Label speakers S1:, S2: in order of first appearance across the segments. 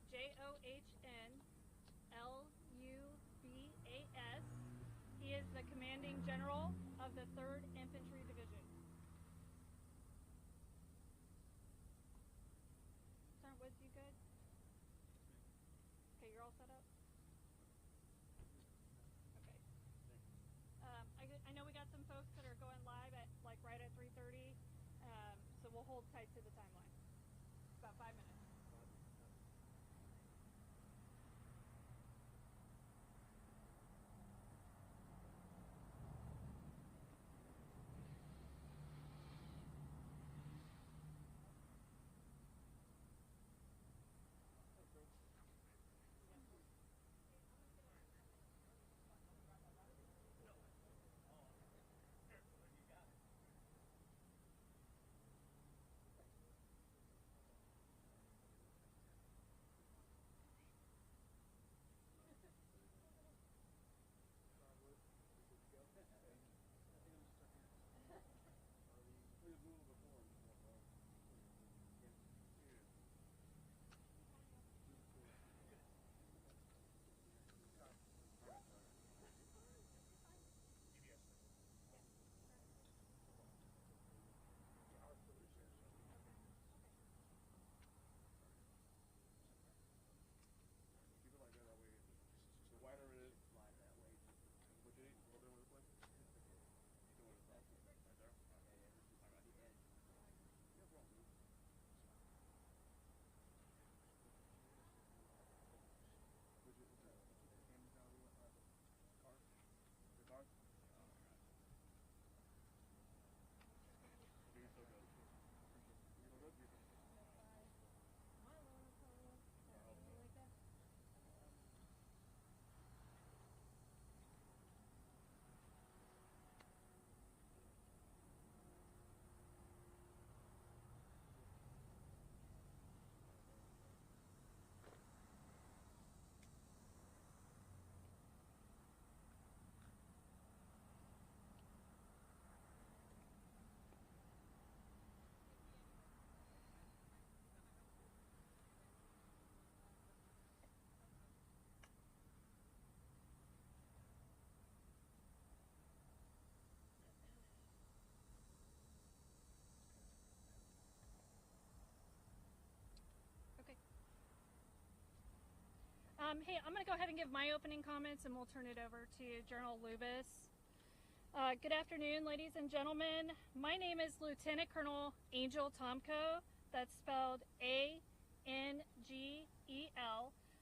S1: J-O-H-N-L-U-B-A-S. He is the Commanding General of the 3rd Infantry Division. Sergeant Woods, you good? Okay, you're all set up? Okay. I know we got some folks that are going live at like right at 3:30, so we'll hold tight to the timeline. About 5 minutes. Hey, I'm going to go ahead and give my opening comments and we'll turn it over to General Lubis. Good afternoon, ladies and gentlemen. My name is Lieutenant Colonel Angel Tomko. That's spelled A-N-G-E-L.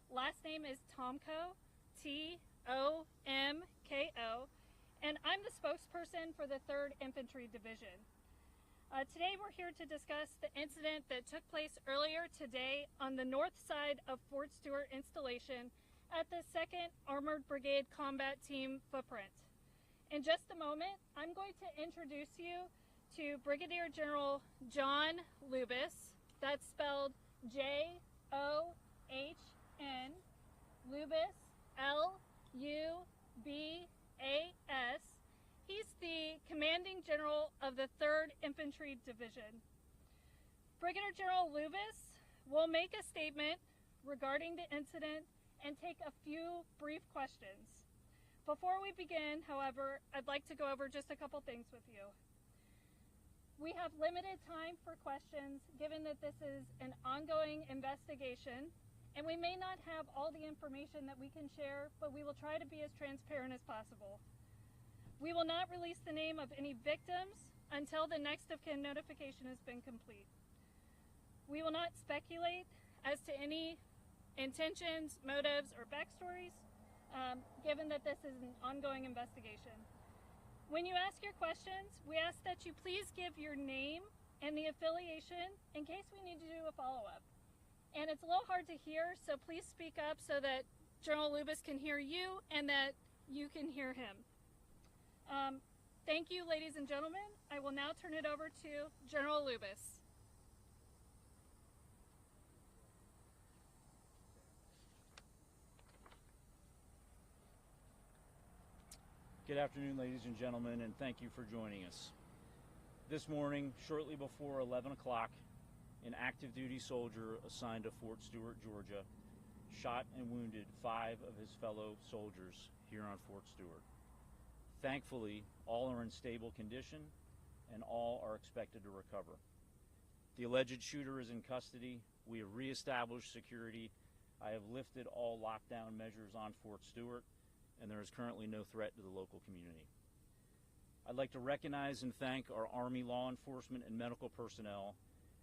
S1: Last name is Tomko, T-O-M-K-O. And I'm the spokesperson for the 3rd Infantry Division. Today we're here to discuss the incident that took place earlier today on the north side of Fort Stewart installation at the 2nd Armored Brigade Combat Team footprint. In just a moment, I'm going to introduce you to Brigadier General John Lubis. That's spelled J-O-H-N, Lubis, L-U-B-A-S. He's the Commanding General of the 3rd Infantry Division. Brigadier General Lubis will make a statement regarding the incident and take a few brief questions. Before we begin, however, I'd like to go over just a couple things with you. We have limited time for questions given that this is an ongoing investigation, and we may not have all the information that we can share, but we will try to be as transparent as possible. We will not release the name of any victims until the next of kin notification has been complete. We will not speculate as to any intentions, motives, or backstories, given that this is an ongoing investigation. When you ask your questions, we ask that you please give your name and the affiliation in case we need to do a follow-up. And it's a little hard to hear, so please speak up so that General Lubis can hear you and that you can hear him. Thank you, ladies and gentlemen. I will now turn it over to General Lubis.
S2: Good afternoon, ladies and gentlemen, and thank you for joining us. This morning, shortly before 11 o'clock, an active duty soldier assigned to Fort Stewart, Georgia, shot and wounded 5 of his fellow soldiers here on Fort Stewart. Thankfully, all are in stable condition and all are expected to recover. The alleged shooter is in custody. We have reestablished security. I have lifted all lockdown measures on Fort Stewart, and there is currently no threat to the local community. I'd like to recognize and thank our Army law enforcement and medical personnel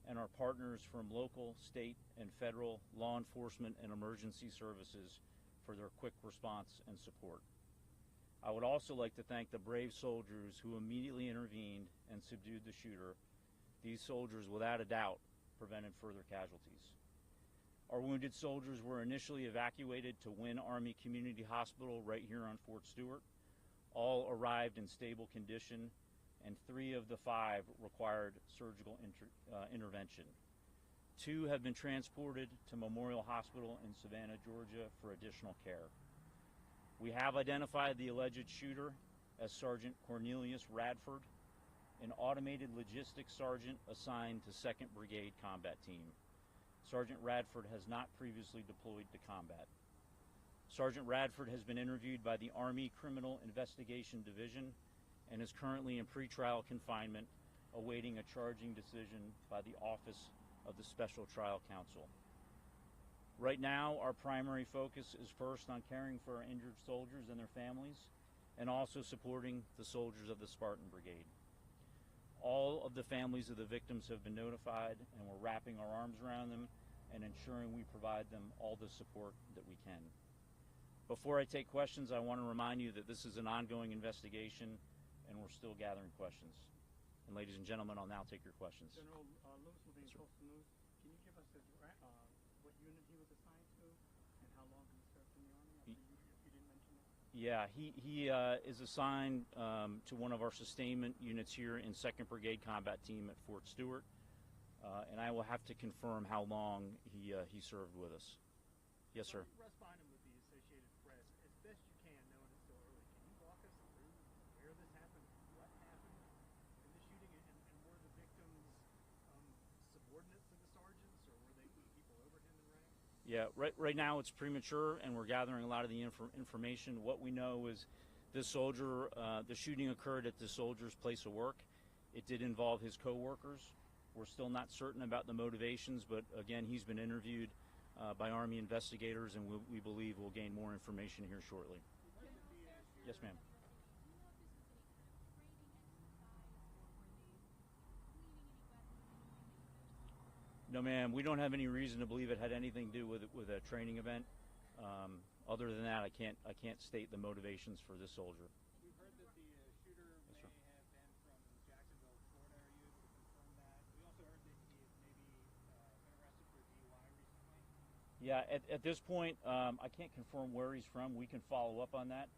S2: and our partners from local, state, and federal law enforcement and emergency services for their quick response and support. I would also like to thank the brave soldiers who immediately intervened and subdued the shooter. These soldiers, without a doubt, prevented further casualties. Our wounded soldiers were initially evacuated to Wynn Army Community Hospital right here on Fort Stewart. All arrived in stable condition, and 3 of the 5 required surgical intervention. 2 have been transported to Memorial Hospital in Savannah, Georgia for additional care. We have identified the alleged shooter as Sergeant Cornelius Radford, an automated logistics sergeant assigned to 2nd Brigade Combat Team. Sergeant Radford has not previously deployed to combat. Sergeant Radford has been interviewed by the Army Criminal Investigation Division and is currently in pretrial confinement, awaiting a charging decision by the Office of the Special Trial Counsel. Right now, our primary focus is first on caring for our injured soldiers and their families, and also supporting the soldiers of the Spartan Brigade. All of the families of the victims have been notified, and we're wrapping our arms around them and ensuring we provide them all the support that we can. Before I take questions, I want to remind you that this is an ongoing investigation and we're still gathering questions. And ladies and gentlemen, I'll now take your questions.
S3: General Lewis will be in Coastal News. Can you give us what unit he was assigned to and how long he served in the Army? If you didn't mention it.
S2: Yeah, he is assigned to one of our sustainment units here in 2nd Brigade Combat Team at Fort Stewart, and I will have to confirm how long he served with us. Yes, sir.
S3: Russ Bynum with the Associated Press. As best you can, knowing it's so early, can you walk us through where this happened, what happened in the shooting, and were the victims subordinates to the sergeants, or were they people over him in rank?
S2: Yeah, right now it's premature, and we're gathering a lot of the information. What we know is this soldier, the shooting occurred at the soldier's place of work. It did involve his co-workers. We're still not certain about the motivations, but again, he's been interviewed by Army investigators, and we believe we'll gain more information here shortly. Yes, ma'am. No, ma'am. We don't have any reason to believe it had anything to do with a training event. Other than that, I can't state the motivations for this soldier.
S3: We've heard that the shooter may have been from Jacksonville, Florida. Are you able to confirm that? We also heard that he had maybe been arrested for DUI recently.
S2: Yeah, at this point, I can't confirm where he's from. We can follow up on that.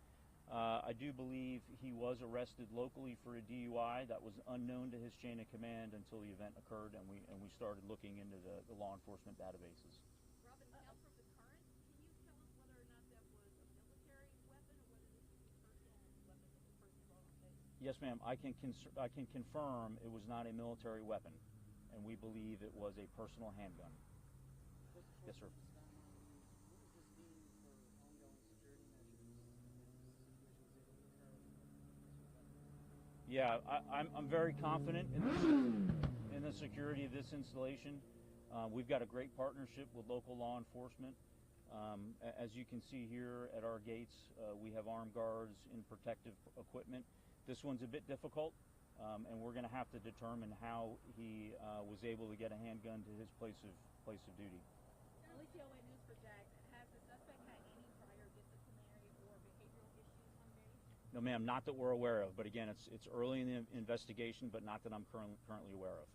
S2: I do believe he was arrested locally for a DUI. That was unknown to his chain of command until the event occurred, and we started looking into the law enforcement databases.
S4: Robin, now from the current, can you tell us whether or not that was a military weapon or whether this was a personal weapon that the person brought on base?
S2: Yes, ma'am. I can confirm it was not a military weapon, and we believe it was a personal handgun. Yes, sir. Yeah, I'm very confident in the security of this installation. We've got a great partnership with local law enforcement. As you can see here at our gates, we have armed guards in protective equipment. This one's a bit difficult, and we're going to have to determine how he was able to get a handgun to his place of duty.
S4: LCOA News for Jack. Has the suspect had any prior disciplinary or behavioral issues on base?
S2: No, ma'am, not that we're aware of. But again, it's early in the investigation, but not that I'm currently aware of.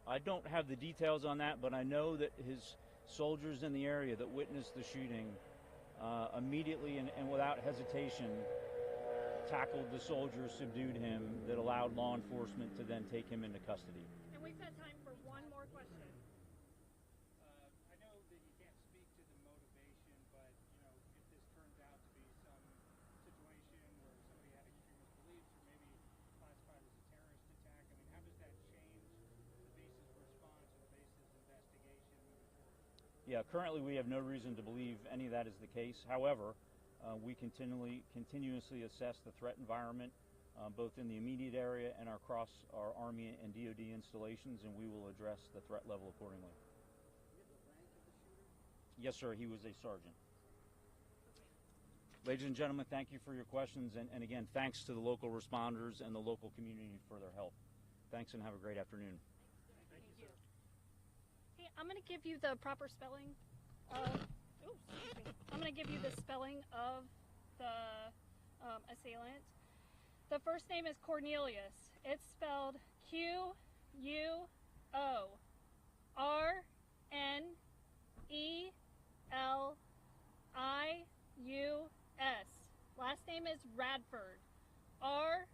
S2: I don't have the details on that, but I know that his soldiers in the area that witnessed the shooting immediately and without hesitation tackled the soldier, subdued him, that allowed law enforcement to then take him into custody.
S1: And we've had time for one more question.
S3: I know that you can't speak to the motivation, but if this turns out to be some situation where somebody had extremist beliefs or
S2: Yeah, currently we have no reason to believe any of that is the case. However, we continuously assess the threat environment, both in the immediate area and across our Army and DoD installations, and we will address the threat level accordingly. Yes, sir, he was a sergeant. Ladies and gentlemen, thank you for your questions, and again, thanks to the local responders and the local community for their help. Thanks, and have a great afternoon.
S3: Thank you, sir.
S1: Hey, I'm going to give you the proper spelling of, I'm going to give you the spelling of the assailant. The first name is Cornelius. It's spelled Q-U-O-R-N-E-L-I-U-S. Last name is Radford. R-A-D-F-O-R-D.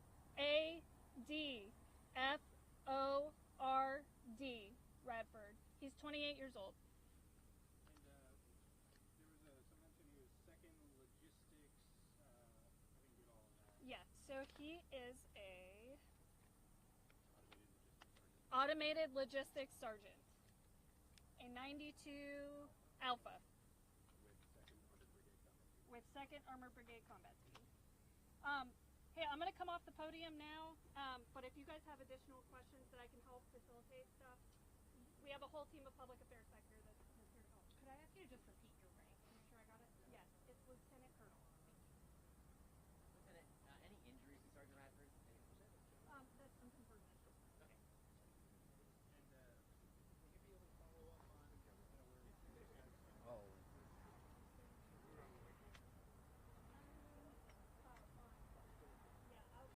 S1: Radford. He's 28 years old.
S3: And there was some mention he was second logistics. I didn't get all of that.
S1: Yeah, so he is a automated logistics sergeant, a 92 Alpha with 2nd Armored Brigade Combat Team. Hey, I'm going to come off the podium now, but if you guys have additional questions that I can help facilitate stuff, we have a whole team of public affairs back here that's here to help. Could I ask you to just repeat